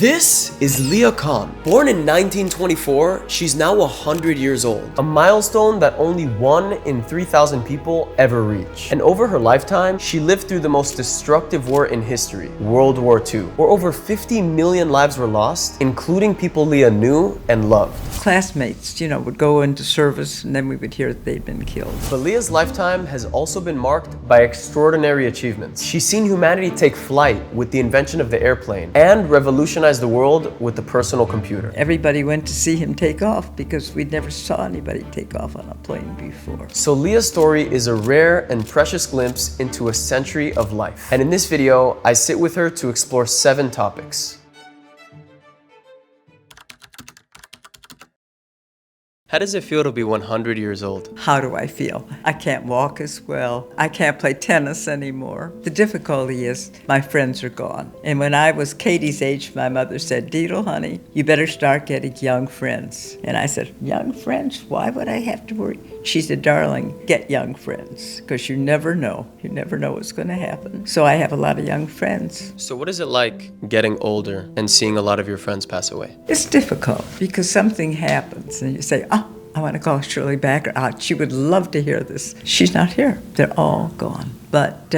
This is Leah Khan. Born in 1924, she's now 100 years old, a milestone that only 1 in 3,000 people ever reach. And over her lifetime, she lived through the most destructive war in history, World War II, where over 50 million lives were lost, including people Leah knew and loved. Classmates, would go into service and then we would hear that they'd been killed. But Leah's lifetime has also been marked by extraordinary achievements. She's seen humanity take flight with the invention of the airplane and revolutionize the world with the personal computer. Everybody went to see him take off because we'd never saw anybody take off on a plane before. So Leah's story is a rare and precious glimpse into a century of life. And in this video, I sit with her to explore 7 topics. How does it feel to be 100 years old? How do I feel? I can't walk as well. I can't play tennis anymore. The difficulty is my friends are gone. And when I was Katie's age, my mother said, "Deedle, honey, you better start getting young friends." And I said, "Young friends? Why would I have to worry?" She said, "Darling, get young friends, because you never know. You never know what's going to happen." So I have a lot of young friends. So what is it like getting older and seeing a lot of your friends pass away? It's difficult because something happens and you say, I want to call Shirley back. She would love to hear this. She's not here. They're all gone. But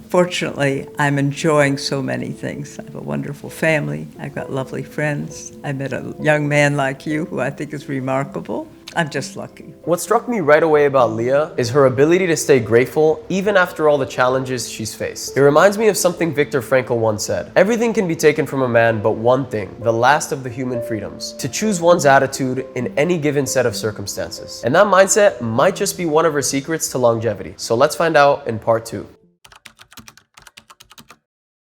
fortunately, I'm enjoying so many things. I have a wonderful family. I've got lovely friends. I met a young man like you who I think is remarkable. I'm just lucky. What struck me right away about Leah is her ability to stay grateful even after all the challenges she's faced. It reminds me of something Viktor Frankl once said. Everything can be taken from a man but one thing, the last of the human freedoms, to choose one's attitude in any given set of circumstances. And that mindset might just be one of her secrets to longevity. So let's find out in part 2.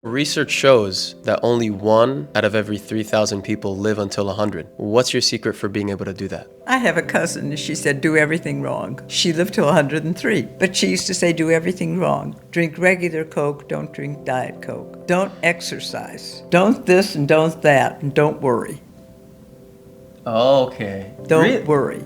Research shows that only 1 out of every 3,000 people live until 100. What's your secret for being able to do that? I have a cousin, and she said, do everything wrong. She lived till 103, but she used to say, do everything wrong. Drink regular Coke, don't drink Diet Coke. Don't exercise. Don't this and don't that, and don't worry. Okay. Don't worry.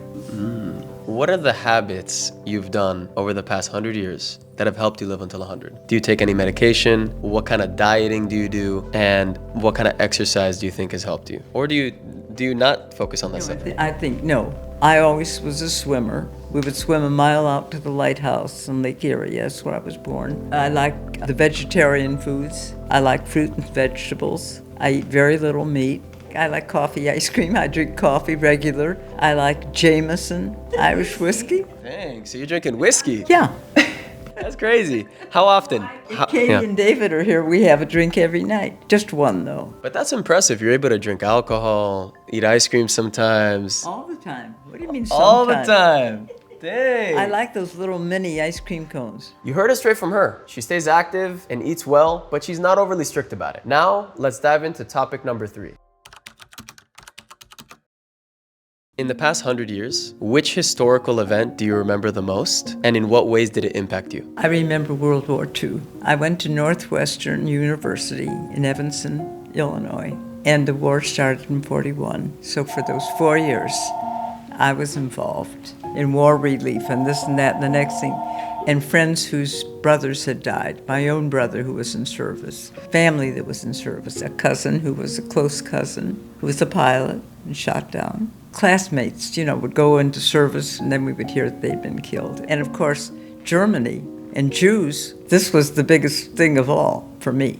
What are the habits you've done over the past 100 years that have helped you live until 100? Do you take any medication? What kind of dieting do you do? And what kind of exercise do you think has helped you? Or do you not focus on that stuff? I think, no. I always was a swimmer. We would swim a mile out to the lighthouse in Lake Erie. That's where I was born. I like the vegetarian foods. I like fruit and vegetables. I eat very little meat. I like coffee, ice cream. I drink coffee regular. I like Jameson, Irish whiskey. Dang, so you're drinking whiskey? Yeah. That's crazy. How often? Katie and David are here. We have a drink every night. Just one, though. But that's impressive. You're able to drink alcohol, eat ice cream sometimes. All the time. What do you mean sometimes? All the time. Dang. I like those little mini ice cream cones. You heard it straight from her. She stays active and eats well, but she's not overly strict about it. Now, let's dive into topic number 3. In the past 100 years, which historical event do you remember the most, and in what ways did it impact you? I remember World War II. I went to Northwestern University in Evanston, Illinois, and the war started in 41. So for those 4 years, I was involved in war relief and this and that and the next thing, and friends whose brothers had died, my own brother who was in service, family that was in service, a cousin who was a close cousin, who was a pilot and shot down. Classmates, would go into service and then we would hear that they'd been killed. And of course, Germany and Jews, this was the biggest thing of all for me.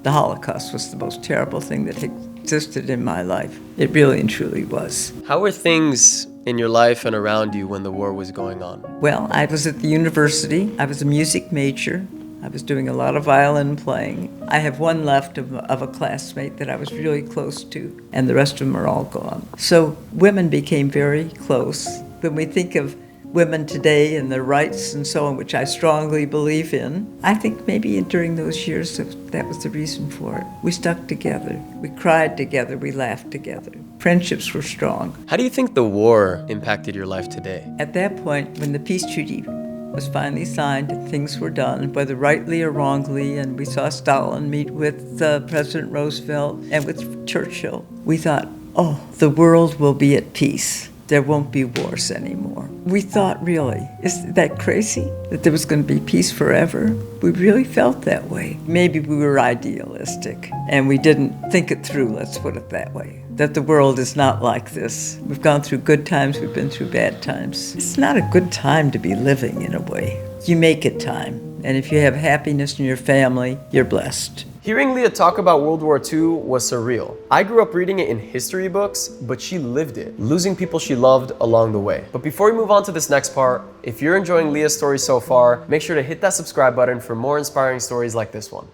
The Holocaust was the most terrible thing that existed in my life. It really and truly was. How were things in your life and around you when the war was going on? Well, I was at the university. I was a music major. I was doing a lot of violin playing. I have one left of a classmate that I was really close to, and the rest of them are all gone. So women became very close. When we think of women today and their rights and so on, which I strongly believe in, I think maybe during those years that was the reason for it. We stuck together. We cried together. We laughed together. Friendships were strong. How do you think the war impacted your life today? At that point, when the peace treaty was finally signed and things were done, whether rightly or wrongly, and we saw Stalin meet with President Roosevelt and with Churchill, we thought, oh, the world will be at peace. there won't be wars anymore. We thought, really, is that crazy? That there was going to be peace forever? We really felt that way. Maybe we were idealistic and we didn't think it through, let's put it that way. That the world is not like this. We've gone through good times, we've been through bad times. It's not a good time to be living in a way. You make it time. And if you have happiness in your family, you're blessed. Hearing Leah talk about World War II was surreal. I grew up reading it in history books, but she lived it, losing people she loved along the way. But before we move on to this next part, if you're enjoying Leah's story so far, make sure to hit that subscribe button for more inspiring stories like this one.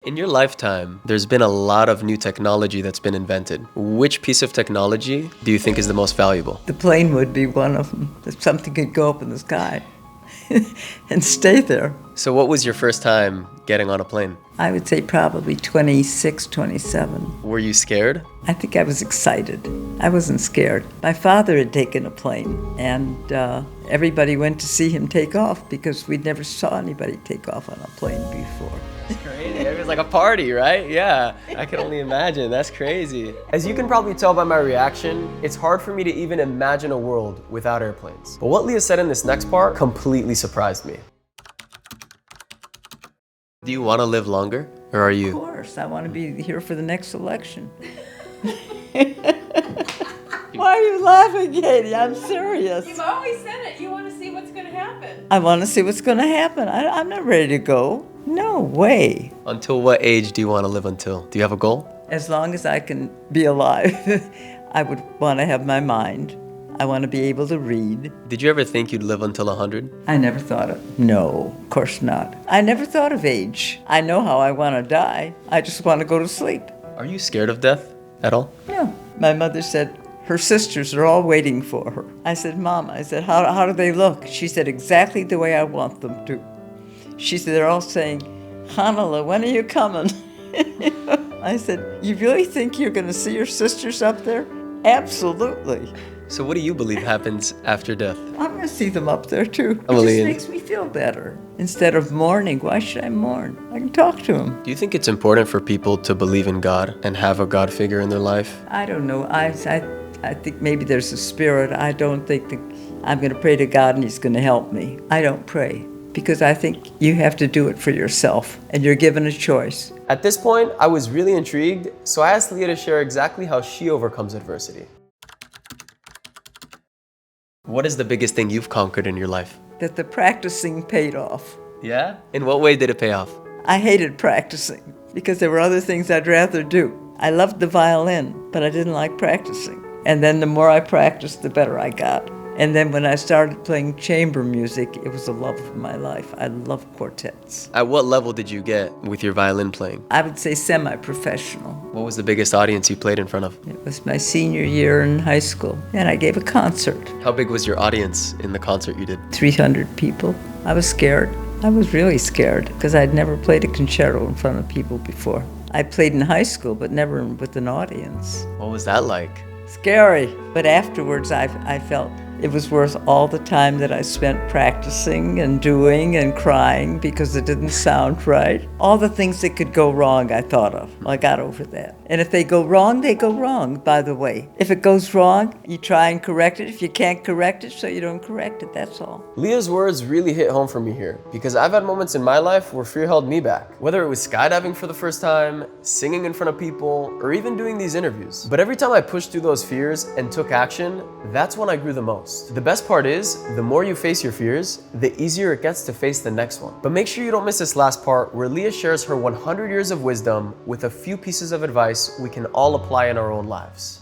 In your lifetime, there's been a lot of new technology that's been invented. Which piece of technology do you think is the most valuable? The plane would be one of them. That something could go up in the sky and stay there. So what was your first time getting on a plane? I would say probably 26, 27. Were you scared? I think I was excited. I wasn't scared. My father had taken a plane, and everybody went to see him take off because we'd never saw anybody take off on a plane before. It's crazy. It was like a party, right? Yeah, I can only imagine. That's crazy. As you can probably tell by my reaction, it's hard for me to even imagine a world without airplanes. But what Leah said in this next part completely surprised me. Do you want to live longer, or are you? Of course, I want to be here for the next election. Why are you laughing, Katie? I'm serious. You've always said it. You want to see what's going to happen. I want to see what's going to happen. I'm not ready to go. No way. Until what age do you want to live until? Do you have a goal? As long as I can be alive, I would want to have my mind. I want to be able to read. Did you ever think you'd live until 100? I never thought of, no, of course not. I never thought of age. I know how I want to die. I just want to go to sleep. Are you scared of death at all? No. My mother said her sisters are all waiting for her. I said, Mom, how do they look? She said, exactly the way I want them to. She said, they're all saying, Hanala, when are you coming? I said, you really think you're going to see your sisters up there? Absolutely. So what do you believe happens after death? I'm going to see them up there too. It Emily, just makes me feel better. Instead of mourning, why should I mourn? I can talk to them. Do you think it's important for people to believe in God and have a God figure in their life? I don't know. I think maybe there's a spirit. I don't think that I'm going to pray to God and He's going to help me. I don't pray because I think you have to do it for yourself and you're given a choice. At this point, I was really intrigued, so I asked Leah to share exactly how she overcomes adversity. What is the biggest thing you've conquered in your life? That the practicing paid off. Yeah? In what way did it pay off? I hated practicing because there were other things I'd rather do. I loved the violin, but I didn't like practicing. And then the more I practiced, the better I got. And then when I started playing chamber music, it was the love of my life. I love quartets. At what level did you get with your violin playing? I would say semi-professional. What was the biggest audience you played in front of? It was my senior year in high school, and I gave a concert. How big was your audience in the concert you did? 300 people. I was scared. I was really scared because I'd never played a concerto in front of people before. I played in high school, but never with an audience. What was that like? Scary. But afterwards, I felt it was worth all the time that I spent practicing and doing and crying because it didn't sound right. All the things that could go wrong, I thought of. I got over that. And if they go wrong, they go wrong, by the way. If it goes wrong, you try and correct it. If you can't correct it, so you don't correct it, that's all. Leah's words really hit home for me here because I've had moments in my life where fear held me back. Whether it was skydiving for the first time, singing in front of people, or even doing these interviews. But every time I pushed through those fears and took action, that's when I grew the most. The best part is, the more you face your fears, the easier it gets to face the next one. But make sure you don't miss this last part where Leah shares her 100 years of wisdom with a few pieces of advice we can all apply in our own lives.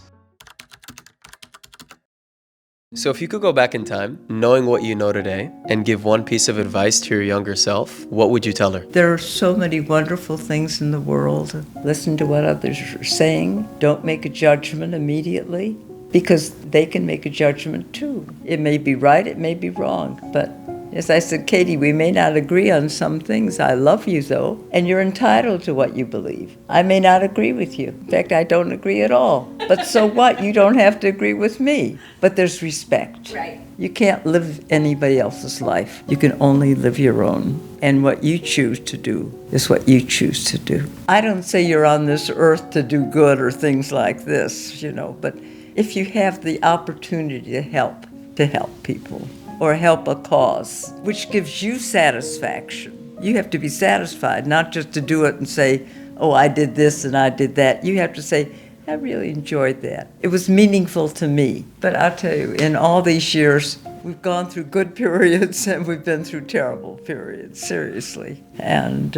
So if you could go back in time, knowing what you know today, and give one piece of advice to your younger self, what would you tell her? There are so many wonderful things in the world. Listen to what others are saying. Don't make a judgment immediately, because they can make a judgment too. It may be right, it may be wrong, but As I said, Katie, we may not agree on some things. I love you, though, and you're entitled to what you believe. I may not agree with you. In fact, I don't agree at all. But so what? You don't have to agree with me. But there's respect. Right. You can't live anybody else's life. You can only live your own. And what you choose to do is what you choose to do. I don't say you're on this earth to do good or things like this, but if you have the opportunity to help people or help a cause, which gives you satisfaction, you have to be satisfied, not just to do it and say, oh, I did this and I did that. You have to say, I really enjoyed that. It was meaningful to me. But I'll tell you, in all these years, we've gone through good periods and we've been through terrible periods, seriously. And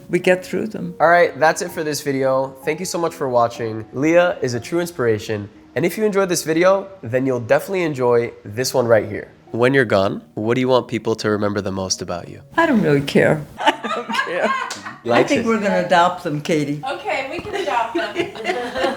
we get through them. All right, that's it for this video. Thank you so much for watching. Leah is a true inspiration. And if you enjoyed this video, then you'll definitely enjoy this one right here. When you're gone, what do you want people to remember the most about you? I don't really care. I don't care. I think we're going to adopt them, Katie. Okay.